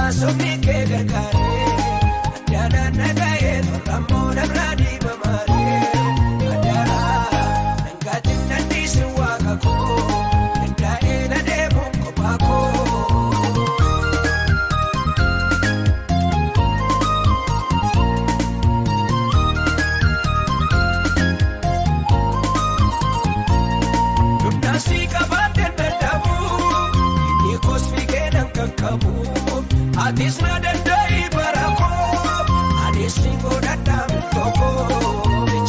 baasofni kee gargaaree addaadhaan nagahee tolfamoo namraa diibamaree addaadhaa dhangaatiin nanniisi waaqa koo dandaa'ee na deemuun kophaa koo. Dumnaasii qabaateen dadhabuu inni koosfii keenan kakkabu atis na danda'ii barakoo anis ni godhadhaa milkookoo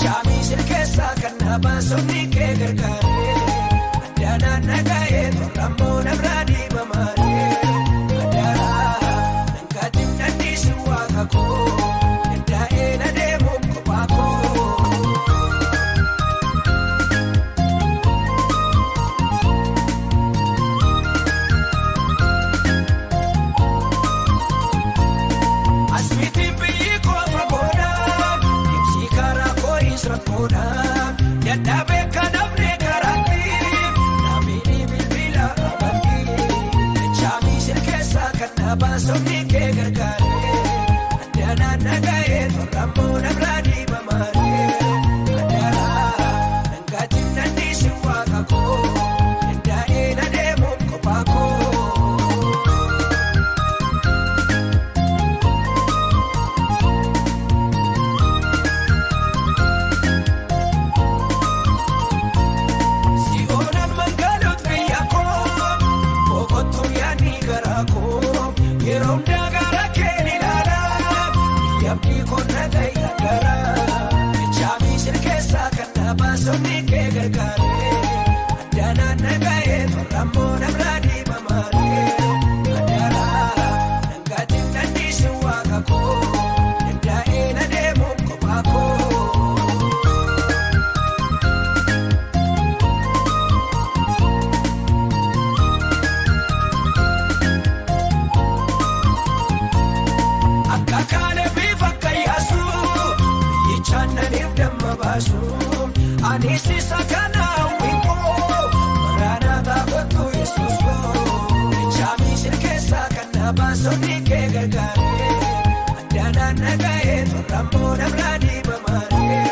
chaamii sirkeessaa kan na baasofni kee gargaaree addaadhaan nagahee tolfamoo namraa diibamaree addaadhaa dhangaatiin nanniisi waaqa koo dandaa'ee na deemuun kophaa koo. Yaddaabee kanamnee karaatti naamini bilbila amantii chaamii sirkeessaa kan na baasofni kee gargaaree addaadhaan nagahee tolfamoo namraa diibamaree addaadhaa dhangaatiin nanniisi waaqa koo dandaa'ee na deemuun kophaa koo. Yeroo ndagara keen ilaalaa yaabni konna gahee garaa chaamii sirkeessaa kan na baasofni kee gargaaree addaadhaan nagahee tolfamoo namraa diibamaree addaadhaa dhangaatiin nanniisi waaqa koo dandaa'ee na deemuun kophaa koo. Anis isa kana wiikoo maraanaa kootu Yesuus koo chaamii sirkeessaa kan na baasofni kee gargaaree addaadhaan nagahee tolfamoo namraa diibamaree